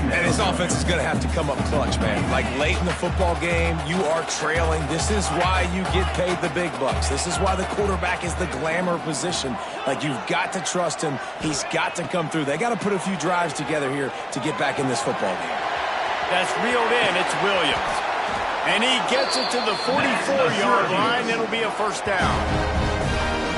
And his offense is going to have to come up clutch, man. Like late in the football game, you are trailing. This is why you get paid the big bucks. This is why the quarterback is the glamour position. Like, you've got to trust him. He's got to come through. They got to put a few drives together here to get back in this football game. That's reeled in, it's Williams. And he gets it to the 44-yard line. It'll be a first down.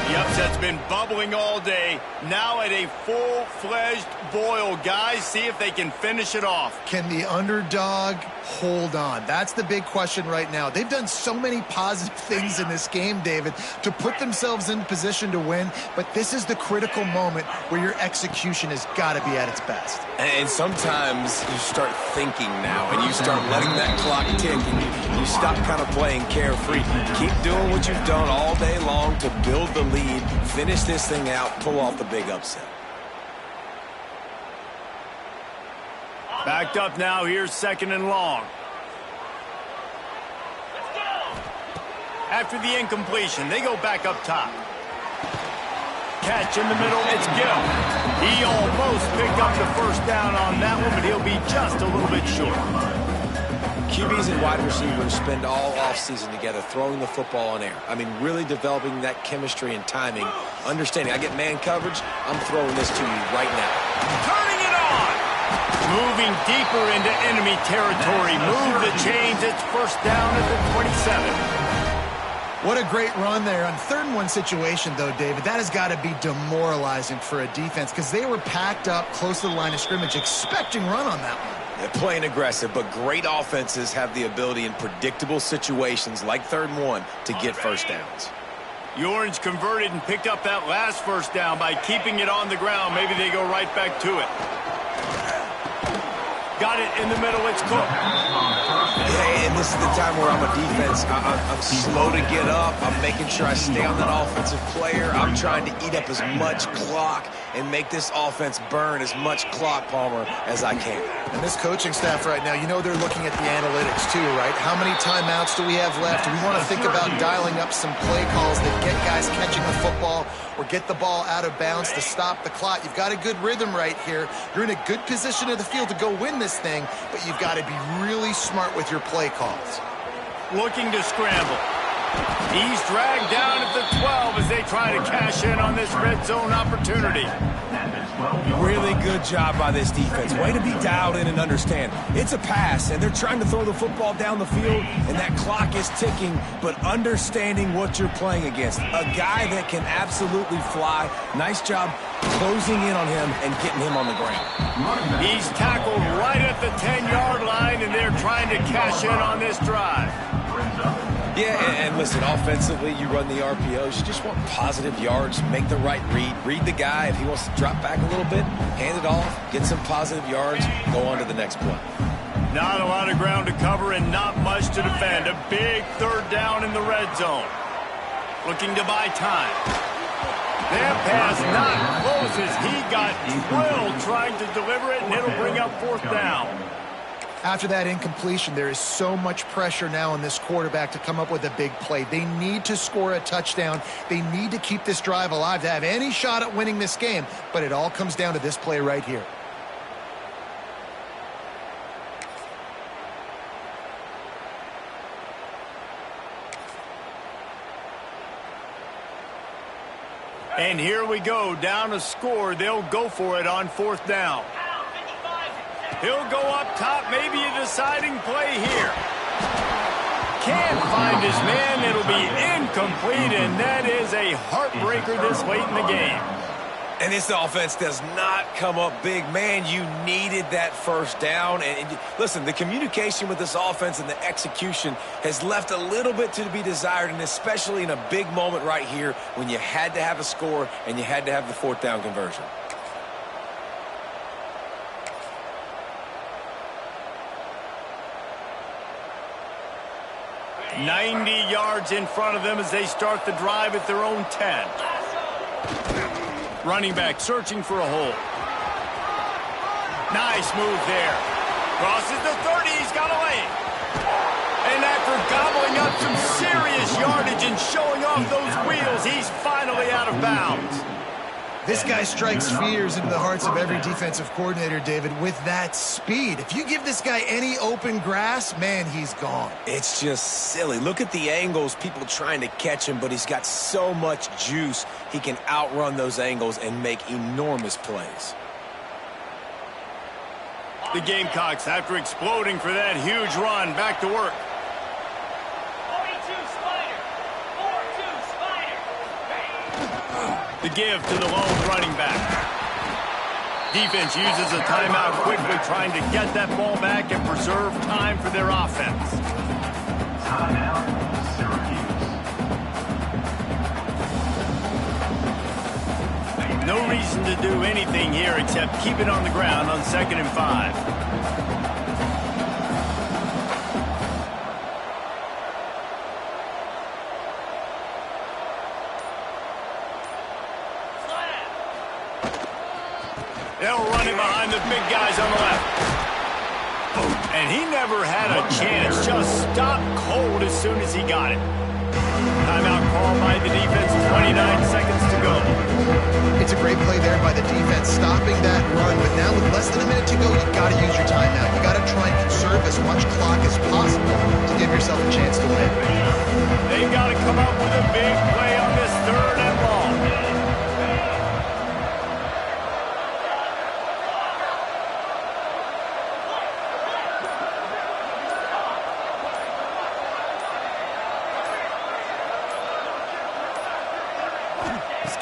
The upset's been bubbling all day. Now at a full-fledged boil. Guys, see if they can finish it off. Can the underdog hold on? That's the big question right now. They've done so many positive things in this game, David, to put themselves in position to win. But this is the critical moment where your execution has got to be at its best. And sometimes you start thinking now, and you start letting that clock tick, and you stop kind of playing carefree. Keep doing what you've done all day long to build the lead, finish this thing out, pull off the big upset. Backed up now, here's 2nd and long. After the incompletion, they go back up top. Catch in the middle, it's Gill. He almost picked up the first down on that one, but he'll be just a little bit short. QBs and wide receivers spend all offseason together throwing the football in air. I mean, really developing that chemistry and timing. Understanding, I get man coverage, I'm throwing this to you right now. Turning it on! Moving deeper into enemy territory. Move the chains, it's first down at the 27. What a great run there. On 3rd and 1 situation, though, David, that has got to be demoralizing for a defense because they were packed up close to the line of scrimmage, expecting run on that one. They're playing aggressive, but great offenses have the ability in predictable situations like 3rd and 1 to get first downs. The Orange converted and picked up that last first down by keeping it on the ground. Maybe they go right back to it. Got it in the middle, it's Cook. Yeah, and this is the time where I'm a defense. I'm slow to get up. I'm making sure I stay on that offensive player. I'm trying to eat up as much clock and make this offense burn as much clock, Palmer, as I can. And this coaching staff right now, you know they're looking at the analytics too, right? How many timeouts do we have left? Do we want to think about dialing up some play calls that get guys catching the football or get the ball out of bounds to stop the clock? You've got a good rhythm right here. You're in a good position of the field to go win this thing, but you've got to be really smart with your play calls. Looking to scramble. He's dragged down at the 12 as they try to cash in on this red zone opportunity. Really good job by this defense. Way to be dialed in and understand. It's a pass, and they're trying to throw the football down the field, and that clock is ticking, but understanding what you're playing against. A guy that can absolutely fly. Nice job closing in on him and getting him on the ground. He's tackled right at the 10-yard line, and they're trying to cash in on this drive. Yeah, and listen, offensively, you run the RPOs. You just want positive yards, make the right read. Read the guy. If he wants to drop back a little bit, hand it off, get some positive yards, go on to the next play. Not a lot of ground to cover and not much to defend. A big 3rd down in the red zone. Looking to buy time. That pass not close as he got drilled trying to deliver it, and it'll bring up 4th down. After that incompletion, there is so much pressure now on this quarterback to come up with a big play. They need to score a touchdown. They need to keep this drive alive to have any shot at winning this game, but it all comes down to this play right here. And here we go, down a score. They'll go for it on 4th down. He'll go up top, maybe a deciding play here. Can't find his man. It'll be incomplete, and that is a heartbreaker this late in the game. And this offense does not come up big. Man, you needed that 1st down. And listen, the communication with this offense and the execution has left a little bit to be desired, and especially in a big moment right here when you had to have a score and you had to have the 4th down conversion. "90 yards in front of them as they start the drive at their own 10. Running back searching for a hole. Nice move there. Crosses the 30. He's got a lane. And after gobbling up some serious yardage and showing off those wheels, he's finally out of bounds. This guy strikes fears into the hearts of every defensive coordinator, David, with that speed. If you give this guy any open grass, man, he's gone. It's just silly. Look at the angles, people trying to catch him, but he's got so much juice. He can outrun those angles and make enormous plays. The Gamecocks, after exploding for that huge run, back to work. The give to the lone running back. Defense uses a timeout quickly, trying to get that ball back and preserve time for their offense. Timeout, Syracuse. No reason to do anything here except keep it on the ground on 2nd and 5. They'll run it behind the big guys on the left. And he never had a chance. Just stopped cold as soon as he got it. Timeout called by the defense. 29 seconds to go. It's a great play there by the defense, stopping that run. But now with less than a minute to go, you've got to use your timeout. You've got to try and conserve as much clock as possible to give yourself a chance to win. They've got to come up with a big play on this 3rd and long.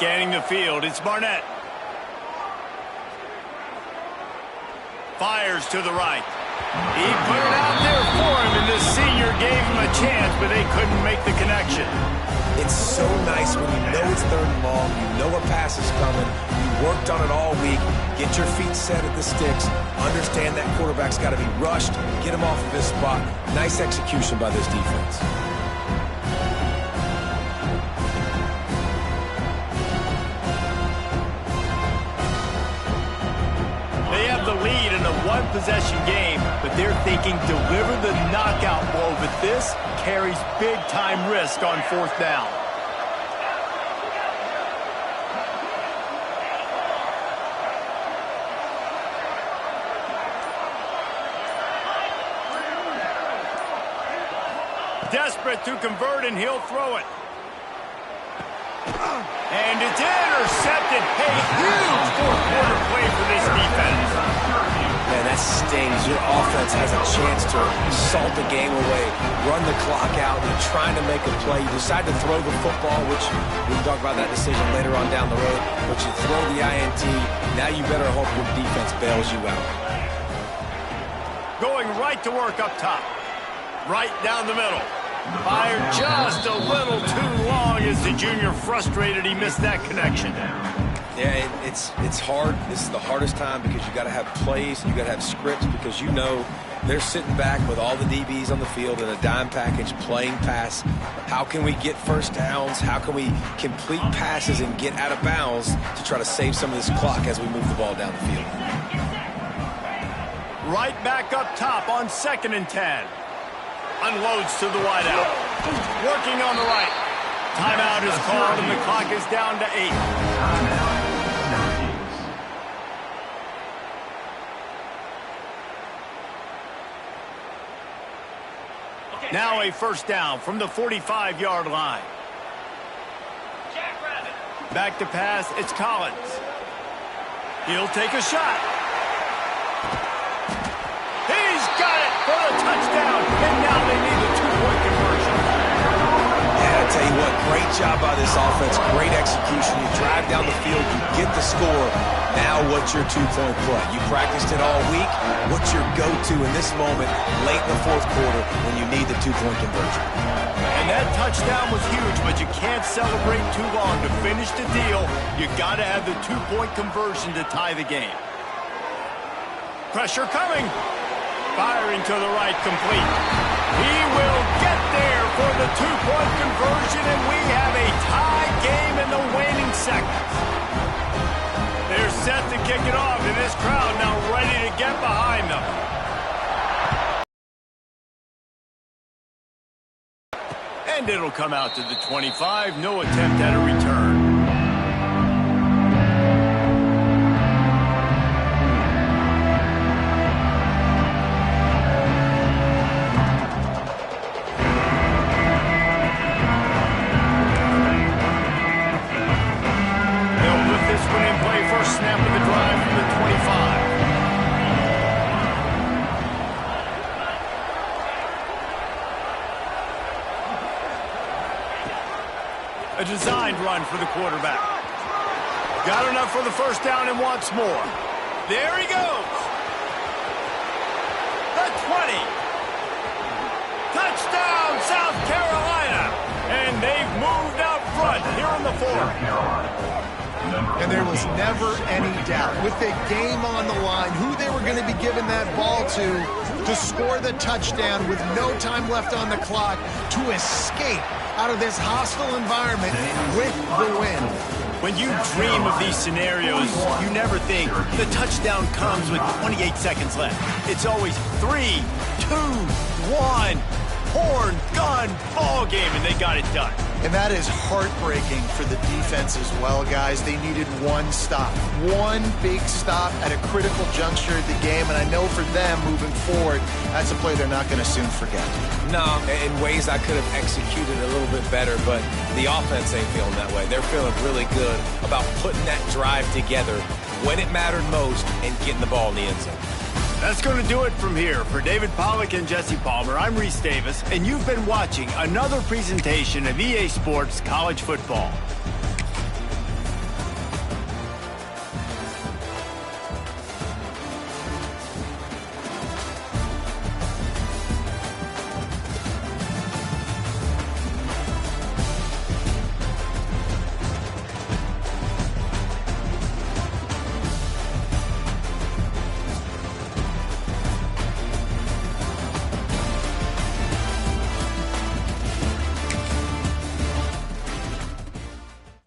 Scanning the field, it's Barnett. Fires to the right. He put it out there for him, and this senior gave him a chance, but they couldn't make the connection. It's so nice when you know it's 3rd and long, you know a pass is coming, you worked on it all week, get your feet set at the sticks, understand that quarterback's got to be rushed, get him off of his spot. Nice execution by this defense. Lead in a one-possession game, but they're thinking deliver the knockout blow, but this carries big-time risk on 4th down. Desperate to convert, and he'll throw it. And it's intercepted. Hey, huge 4th-quarter play for this defense. Man, that stings. Your offense has a chance to salt the game away, run the clock out. You're trying to make a play. You decide to throw the football, which we can talk about that decision later on down the road, but you throw the INT. Now you better hope your defense bails you out. Going right to work up top. Right down the middle. Fired just a little too long as the junior frustrated he missed that connection. Yeah, it's hard. This is the hardest time because you got to have plays, you got to have scripts because you know They're sitting back with all the DBs on the field in a dime package, playing pass. How can we get first downs? How can we complete passes and get out of bounds to try to save some of this clock as we move the ball down the field? Right back up top on 2nd and 10. Unloads to the wideout. Working on the right. Timeout is called, and the clock is down to 8. Now a first down from the 45-yard line. Back to pass, it's Collins. He'll take a shot. He's got it for the touchdown, and now they need a 2-point conversion. Yeah, I tell you what, great job by this offense, great execution. You drive down the field, you get the score. Now what's your 2-point play? You practiced it all week. What's your go-to in this moment late in the 4th quarter when you need the 2-point conversion? And that touchdown was huge, but you can't celebrate too long to finish the deal. You got to have the 2-point conversion to tie the game. Pressure coming. Firing to the right, complete. He will get there for the 2-point conversion, and we have a tie game in the waning seconds. They're set to kick it off, and this crowd now ready to get behind them. And it'll come out to the 25. No attempt at a return. Snap of the drive from the 25. A designed run for the quarterback. Got enough for the first down and wants more. There he goes. The 20. Touchdown, South Carolina. And they've moved out front here on the 4th. And there was never any doubt, with the game on the line, who they were going to be giving that ball to score the touchdown with no time left on the clock to escape out of this hostile environment with the win. When you dream of these scenarios, you never think the touchdown comes with 28 seconds left. It's always 3, 2, 1, horn, gun, ball game, and they got it done. And that is heartbreaking for the defense as well, guys. They needed one stop, one big stop at a critical juncture of the game. And I know for them moving forward, that's a play they're not going to soon forget. No, in ways I could have executed a little bit better, but the offense ain't feeling that way. They're feeling really good about putting that drive together when it mattered most and getting the ball in the end zone. That's going to do it from here. For David Pollack and Jesse Palmer, I'm Reese Davis, and you've been watching another presentation of EA Sports College Football.